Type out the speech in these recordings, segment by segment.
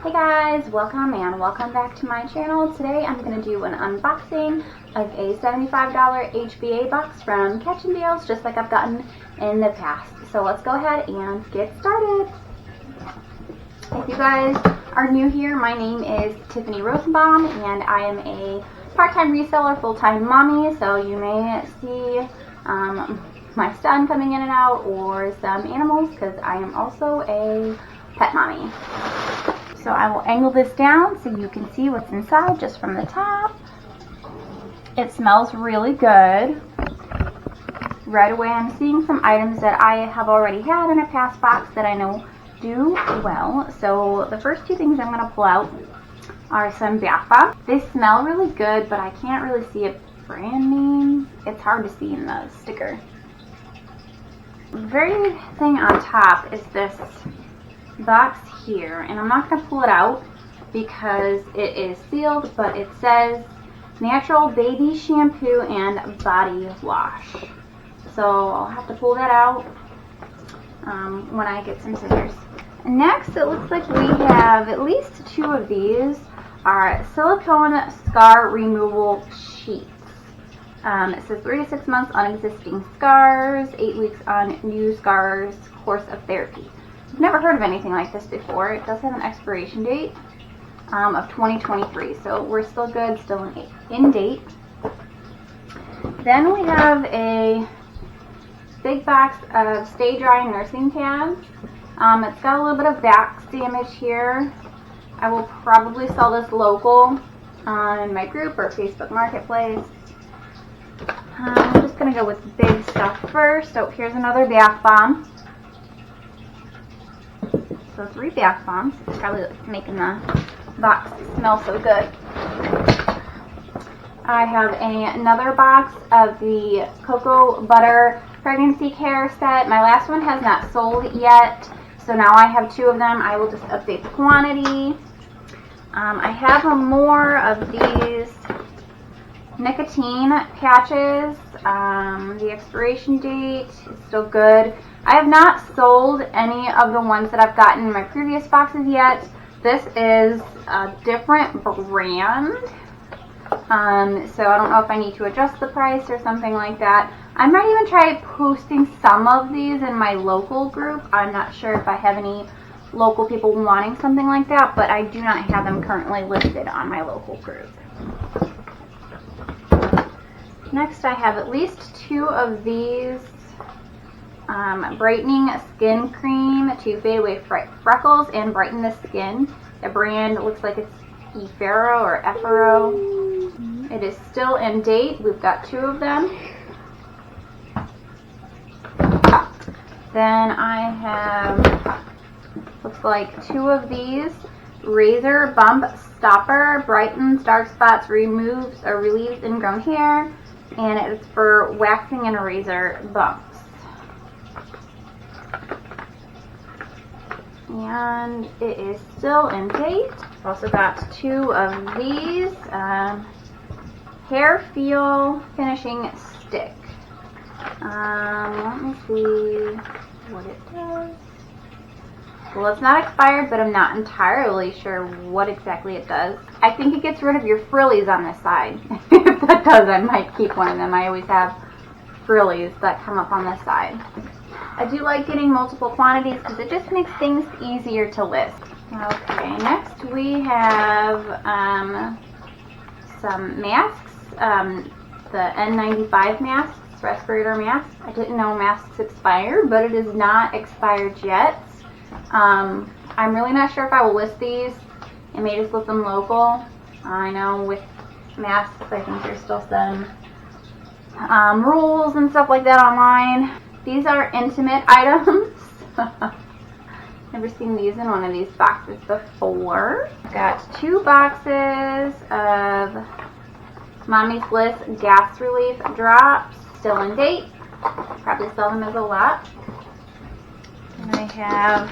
Hey guys, welcome back to my channel. Today I'm going to do an unboxing of a $75 HBA box from Catch N Dealz, just like I've gotten in the past. So let's go ahead and get started. If you guys are new here, my name is Tiffany Rosenbaum and I am a part-time reseller, full-time mommy. So you may see my son coming in and out or some animals because I am also a pet mommy. So I will angle this down so you can see what's inside just from the top. It smells really good. Right away I'm seeing some items that I have already had in a past box that I know do well. So the first two things I'm going to pull out are some bath bombs. They smell really good, but I can't really see a brand name. It's hard to see in the sticker. The very thing on top is this box here, and I'm not going to pull it out because it is sealed, but it says natural baby shampoo and body wash. So I'll have to pull that out when I get some scissors. Next, it looks like we have at least two of these are silicone scar removal sheets. It says 3 to 6 months on existing scars, 8 weeks on new scars, course of therapy. I've never heard of anything like this before. It does have an expiration date of 2023, so we're still good, still in date. Then we have a big box of Stay Dry nursing pads. It's got a little bit of wax damage here. I will probably sell this local in my group or Facebook Marketplace. I'm just going to go with the big stuff first. So here's another bath bomb. So 3 bath bombs. It's probably making the box smell so good. I have another box of the cocoa butter pregnancy care set. My last one has not sold yet, so now I have 2 of them. I will just update the quantity. I have more of these nicotine patches. The expiration date is still good. I have not sold any of the ones that I've gotten in my previous boxes yet. This is a different brand, so I don't know if I need to adjust the price or something like that. I might even try posting some of these in my local group. I'm not sure if I have any local people wanting something like that, but I do not have them currently listed on my local group. Next, I have at least 2 of these brightening skin cream to fade away freckles and brighten the skin. The brand looks like it's Efero or Efero. It is still in date. We've got 2 of them. Then I have, looks like 2 of these Razor Bump Stopper, brightens dark spots, removes or relieves ingrown hair, and it's for waxing and razor bumps. And it is still in date. I've also got 2 of these hair feel finishing stick. Let me see what it does. Well, it's not expired, but I'm not entirely sure what exactly it does. I think it gets rid of your frillies on this side. If that does, I might keep one of them. I always have frillies that come up on this side. I do like getting multiple quantities because it just makes things easier to list. Okay, next we have some masks, the N95 masks, respirator masks. I didn't know masks expire, but it is not expired yet. I'm really not sure if I will list these. I may just list them local. I know with masks, I think there's still some rules and stuff like that online. These are intimate items. Never seen these in one of these boxes before. I've got 2 boxes of Mommy's Bliss Gas Relief Drops, still in date. Probably sell them as a lot. And I have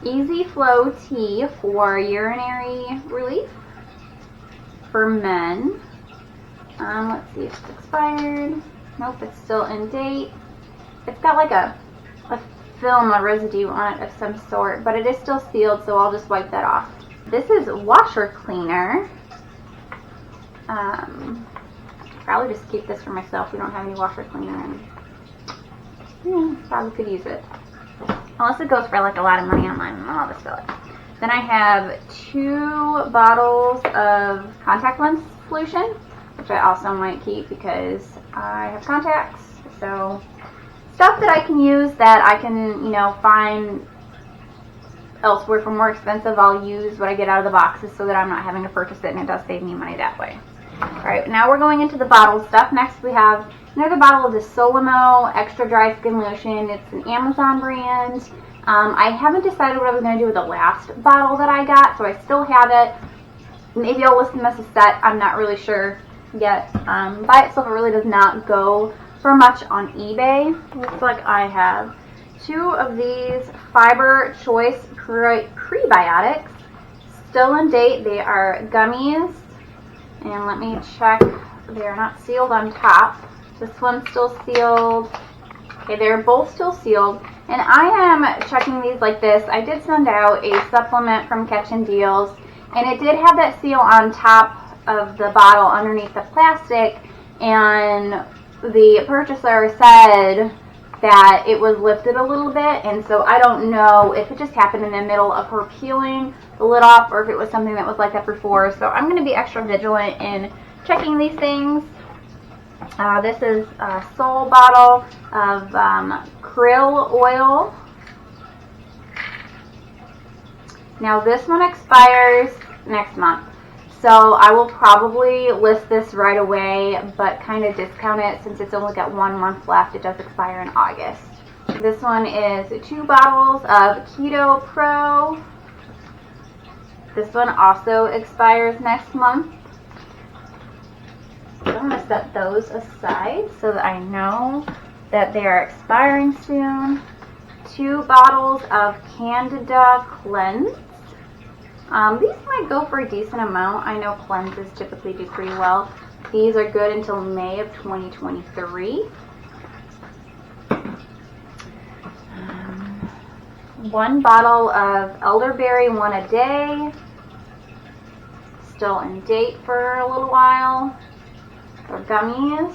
Easy Flow Tea for urinary relief for men. Let's see if it's expired. Nope, it's still in date. It's got like a film a residue on it of some sort, but it is still sealed, so I'll just wipe that off. This is washer cleaner. Probably just keep this for myself. We don't have any washer cleaner, and probably could use it. Unless it goes for like a lot of money online, I'll just fill it. Then I have 2 bottles of contact lens solution, which I also might keep because I have contacts. So stuff that I can use that I can, you know, find elsewhere for more expensive, I'll use what I get out of the boxes so that I'm not having to purchase it, and it does save me money that way. Alright, now we're going into the bottle stuff. Next we have another bottle of the SOO Extra Dry Skin Lotion. It's an Amazon brand. I haven't decided what I was going to do with the last bottle that I got, so I still have it. Maybe I'll list them as a set. I'm not really sure yet. By itself, it really does not go for much on eBay. Looks like I have 2 of these Fiber Choice Prebiotics. Still in date. They are gummies. And let me check. They are not sealed on top. This one's still sealed. Okay, they're both still sealed. And I am checking these like this. I did send out a supplement from Catch N Dealz, and it did have that seal on top of the bottle underneath the plastic, and the purchaser said that it was lifted a little bit, and so I don't know if it just happened in the middle of her peeling the lid off or if it was something that was like that before. So I'm going to be extra vigilant in checking these things. This is a Soul bottle of krill oil. Now this one expires next month, so I will probably list this right away, but kind of discount it since it's only got 1 month left. It does expire in August. This one is 2 bottles of Keto Pro. This one also expires next month. So I'm going to set those aside so that I know that they are expiring soon. 2 bottles of Candida Cleanse. These might go for a decent amount. I know cleanses typically do pretty well. These are good until May of 2023. 1 bottle of elderberry, 1 a day. Still in date for a little while. For gummies.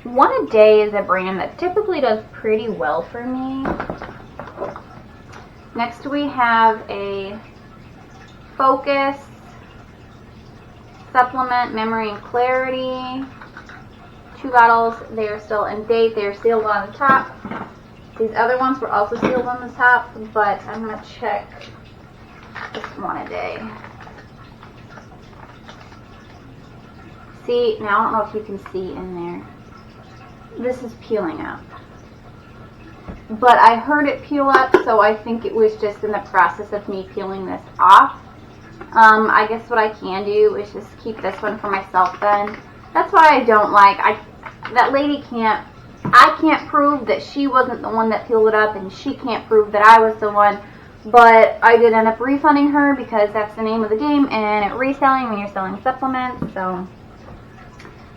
1 a day is a brand that typically does pretty well for me. Next we have a Focus Supplement Memory and Clarity. 2 bottles. They are still in date. They are sealed on the top. These other ones were also sealed on the top, but I'm going to check this 1 a day. See, now I don't know if you can see in there. This is peeling up. But I heard it peel up, so I think it was just in the process of me peeling this off. I guess what I can do is just keep this one for myself then. That's why I don't like, that lady can't, I can't prove that she wasn't the one that peeled it up, and she can't prove that I was the one. But I did end up refunding her because that's the name of the game, and at reselling when you're selling supplements. So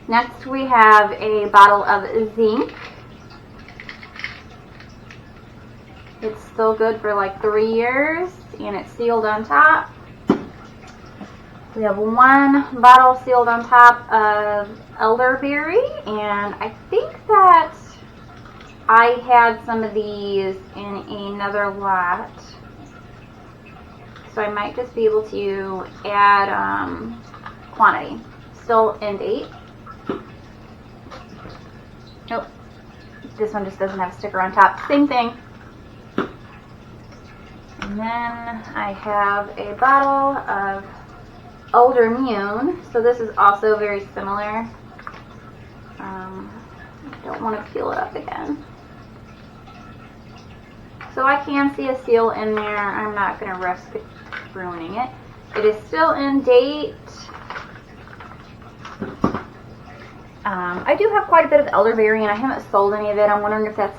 next we have a bottle of zinc. It's still good for like 3 years, and it's sealed on top. We have 1 bottle sealed on top of elderberry, and I think that I had some of these in another lot, so I might just be able to add quantity. Still in date. Nope, this one just doesn't have a sticker on top. Same thing. And then I have a bottle of Older Immune. So this is also very similar. I don't want to peel it up again. So I can see a seal in there. I'm not going to risk ruining it. It is still in date. I do have quite a bit of elderberry, and I haven't sold any of it. I'm wondering if that's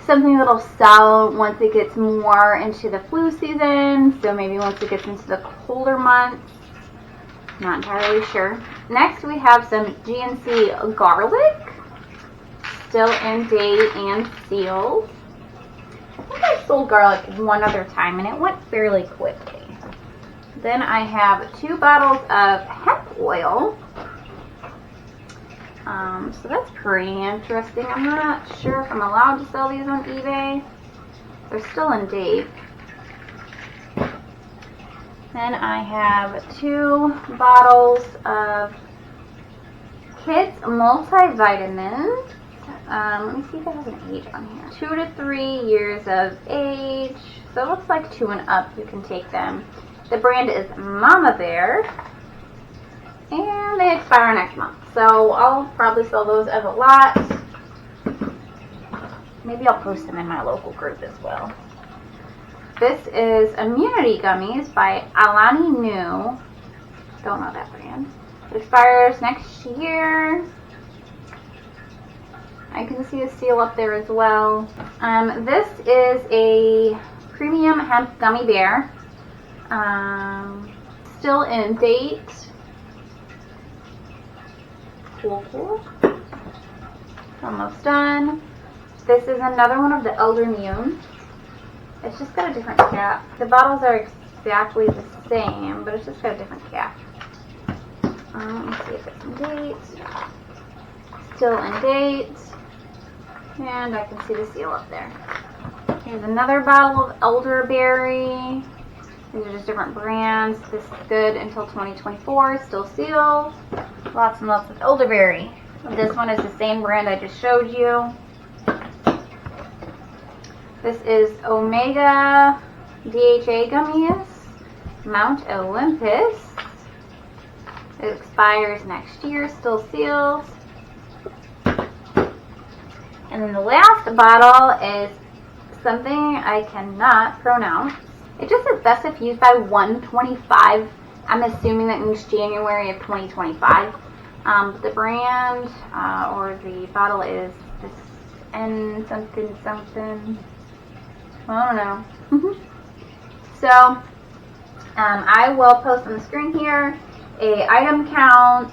something that'll sell once it gets more into the flu season. So maybe once it gets into the colder months. Not entirely sure. Next we have some GNC garlic. Still in date and sealed. think I sold garlic one other time and it went fairly quickly. Then I have 2 bottles of hemp oil. So that's pretty interesting. I'm not sure if I'm allowed to sell these on eBay. They're still in date. Then I have 2 bottles of kids multivitamins. Let me see if it has an age on here. 2 to 3 years of age. So it looks like 2 and up you can take them. The brand is Mama Bear. And they expire next month. So I'll probably sell those as a lot. Maybe I'll post them in my local group as well. This is Immunity Gummies by Alani Nu. Don't know that brand. It expires next year. I can see a seal up there as well. This is a premium hemp gummy bear. Still in date. Cool. Almost done. This is another one of the Elder Immune. It's just got a different cap. The bottles are exactly the same, but it's just got a different cap. Let me see if it's in date. Still in date. And I can see the seal up there. Here's another bottle of elderberry. These are just different brands. This is good until 2024. Still sealed. Lots and lots of elderberry. This one is the same brand I just showed you. This is Omega DHA Gummies, Mount Olympus. It expires next year, still sealed. And then the last bottle is something I cannot pronounce. It just says best if used by 125. I'm assuming that means January of 2025. The brand or the bottle is this N something. I don't know. So I will post on the screen here a item count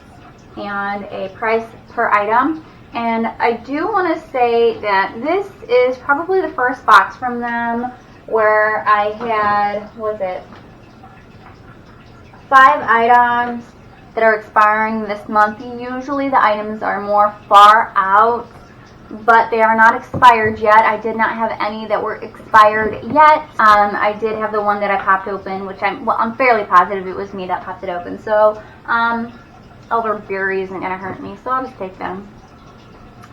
and a price per item. And I do want to say that this is probably the first box from them where I had, what was it, 5 items that are expiring this month. Usually the items are more far out, but they are not expired yet. I did not have any that were expired yet. I did have the one that I popped open, which I'm fairly positive it was me that popped it open. So elderberry isn't going to hurt me, so I'll just take them.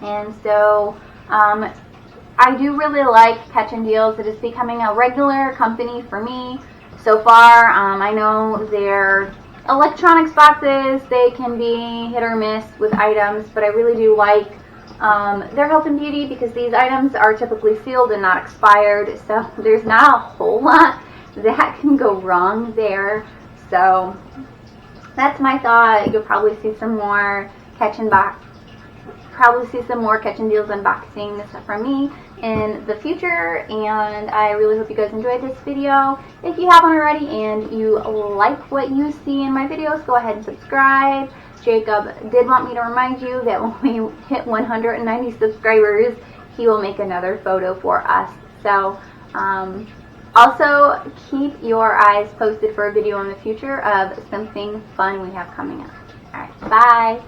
And so I do really like Catch N Dealz. It is becoming a regular company for me so far. I know their electronics boxes, they can be hit or miss with items, but I really do like their health and beauty because these items are typically sealed and not expired. So there's not a whole lot that can go wrong there. So that's my thought. You'll probably see some more Catch N Dealz unboxings from me in the future, and I really hope you guys enjoyed this video. If you haven't already and you like what you see in my videos, go ahead and subscribe. Jacob did want me to remind you that when we hit 190 subscribers, he will make another photo for us. So also keep your eyes posted for a video in the future of something fun we have coming up. Alright, bye!